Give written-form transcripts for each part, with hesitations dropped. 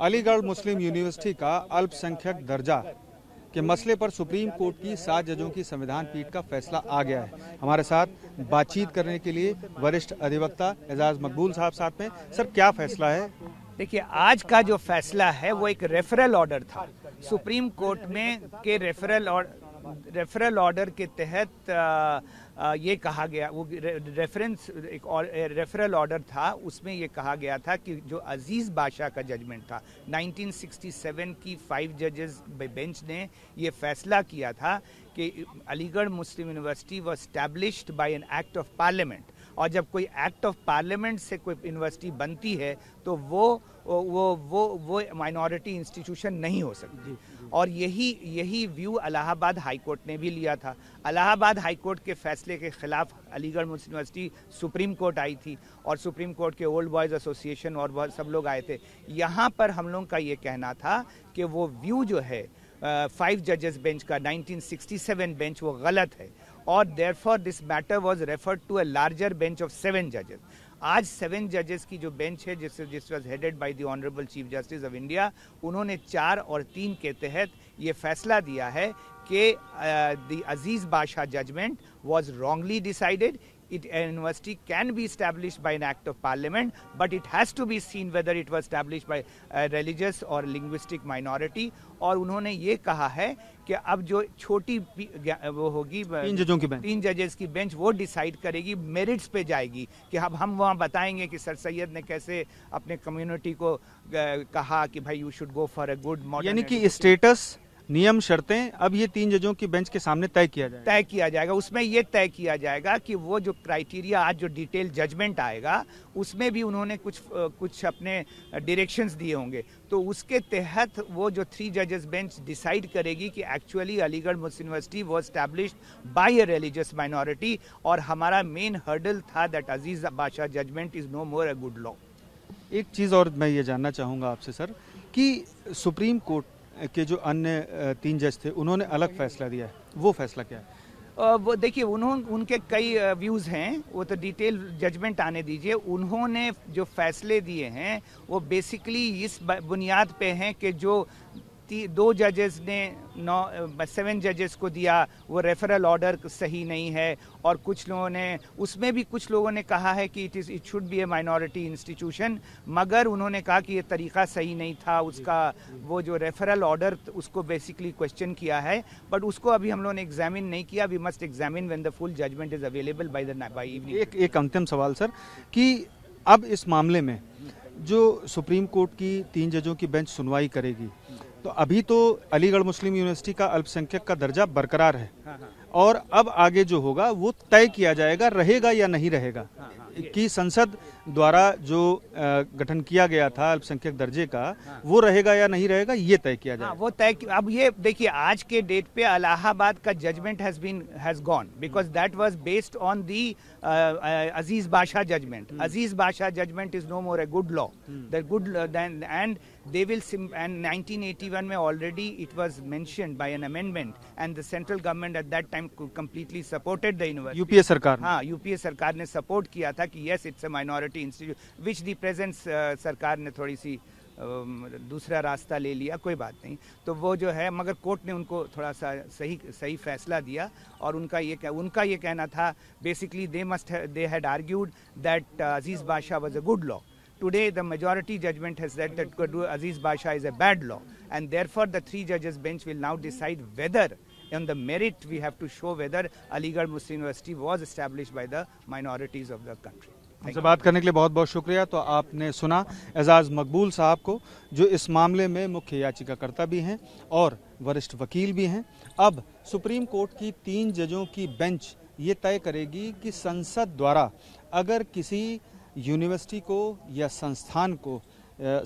Aligarh Muslim university का अल्पसंख्यक दर्जा के मसले पर सुप्रीम कोर्ट की 7 जजों की संविधान पीठ का फैसला आ गया है। हमारे साथ बातचीत करने के लिए वरिष्ठ अधिवक्ता एजाज मकबूल साहब साथ में। सर, क्या फैसला है? देखिए, आज का जो फैसला है वो एक रेफरल ऑर्डर था सुप्रीम कोर्ट में के रेफरल ऑर्डर के तहत ये कहा गया, वो रेफरेंस एक रेफरल ऑर्डर था, उसमें ये कहा गया था कि जो अजीज बादशाह का जजमेंट था 1967 की 5 जजेस बेंच ने ये फैसला किया था कि Aligarh Muslim University was established by an act of parliament, और जब कोई एक्ट ऑफ पार्लियामेंट से कोई यूनिवर्सिटी बनती है तो वो माइनॉरिटी इंस्टीट्यूशन नहीं हो सकती। और यही व्यू इलाहाबाद हाई कोर्ट ने भी लिया था। इलाहाबाद हाई कोर्ट के फैसले के खिलाफ Aligarh Muslim university supreme court आई थी और सुप्रीम कोर्ट के ओल्ड बॉयज़ एसोसिएशन और बहुत सब लोग आए थे। यहाँ पर हम लोग का ये कहना था कि वो व्यू जो है 5 जजेस बेंच का 1967 बेंच वो गलत है, और therefore this matter was referred to a larger bench of 7 जजेस। आज 7 जजेस की जो बेंच है जिस was headed by the honourable chief justice of India, उन्होंने 4 और 3 के तहत ये फैसला दिया है कि the Aziz Badshah judgment was wrongly decided. University can be established by an act of parliament, but it has to be seen whether it was established by a religious or linguistic minority। और उन्होंने ये कहा है कि अब जो छोटी वो होगी 3 जजेस की बेंच, वो डिसाइड करेगी, मेरिट्स पे जाएगी कि अब हम वहाँ बताएंगे कि सर सैयद ने कैसे अपने कम्युनिटी को कहा कि भाई you should go for a good modern, यानी कि स्टेटस, नियम, शर्तें अब ये 3 जजों की बेंच के सामने तय किया जाएगा। उसमें ये तय किया जाएगा कि वो जो क्राइटेरिया आज जो डिटेल जजमेंट आएगा उसमें भी उन्होंने कुछ अपने डायरेक्शंस दिए होंगे, तो उसके तहत वो जो 3 जजेस बेंच डिसाइड करेगी कि actually Aligarh Muslim University was established by a religious minority. और हमारा मेन हर्डल था that Aziz Badshah judgement is no more a good law. एक चीज़ और मैं ये जानना चाहूँगा आपसे सर कि सुप्रीम कोर्ट के जो अन्य 3 जज थे उन्होंने अलग फैसला दिया है, वो फैसला क्या है? वो देखिए, उनके कई व्यूज़ हैं, वो तो डिटेल जजमेंट आने दीजिए। उन्होंने जो फैसले दिए हैं वो बेसिकली इस बुनियाद पे हैं कि जो 2 जजेस ने 7 जजेस को दिया वो रेफरल ऑर्डर सही नहीं है, और कुछ लोगों ने उसमें भी कुछ लोगों ने कहा है कि it should be A minority institution, मगर उन्होंने कहा कि ये तरीका सही नहीं था उसका, वो जो रेफरल ऑर्डर उसको बेसिकली क्वेश्चन किया है, बट उसको अभी हम लोगों ने एग्जामिन नहीं किया। We must examine when the full judgment is available by evening. एक अंतिम सवाल सर कि अब इस मामले में जो सुप्रीम कोर्ट की 3 जजों की बेंच सुनवाई करेगी, तो अभी तो अलीगढ़ मुस्लिम यूनिवर्सिटी का अल्पसंख्यक का दर्जा बरकरार है, और अब आगे जो होगा वो तय किया जाएगा रहेगा या नहीं रहेगा। कि संसद द्वारा जो गठन किया गया था अल्पसंख्यक दर्जे का, वो रहेगा या नहीं रहेगा, ये तय किया जाएगा। वो तय। अब ये देखिए, आज के डेट पे इलाहाबाद का judgement has gone because that was based on the Aziz Badshah judgement. Aziz Badshah judgement is no more a good law, the good and they will and 1981 में already it was mentioned by an amendment, and the central government at that time completely supported the university। UPA सरकार, हाँ, UPA सरकार ने support किया था कि yes it's a minority institute, which the present सरकार ने थोड़ी सी दूसरा रास्ता ले लिया, कोई बात नहीं। तो वो जो है, मगर कोर्ट ने उनको थोड़ा सा सही फैसला दिया, और उनका ये कहना था basically they had argued that अजीज बादशाह was a good law। Today, the majority judgment has said that Aziz Basha is a bad law, and therefore the 3 judges bench will now decide whether, on the merit, we have to show whether Aligarh Muslim University was established by the minorities of the country। हमसे बात करने के लिए बहुत बहुत शुक्रिया। तो आपने सुना एजाज मकबूल साहब को, जो इस मामले में मुख्य याचिकाकर्ता भी हैं और वरिष्ठ वकील भी हैं। अब सुप्रीम कोर्ट की 3 जजों की बेंच ये तय करेगी कि संसद द्वारा अगर किसी यूनिवर्सिटी को या संस्थान को,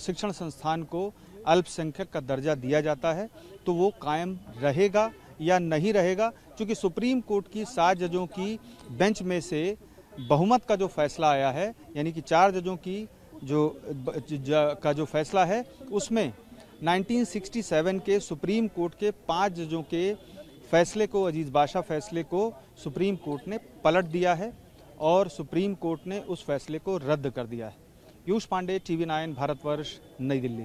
शिक्षण संस्थान को अल्पसंख्यक का दर्जा दिया जाता है तो वो कायम रहेगा या नहीं रहेगा। क्योंकि सुप्रीम कोर्ट की 7 जजों की बेंच में से बहुमत का जो फैसला आया है, यानी कि 4 जजों की जो फैसला है, उसमें 1967 के सुप्रीम कोर्ट के 5 जजों के फैसले को, अजीज बादशाह फैसले को सुप्रीम कोर्ट ने पलट दिया है, और सुप्रीम कोर्ट ने उस फैसले को रद्द कर दिया है। पीयूष पांडे, TV9 भारतवर्ष, नई दिल्ली।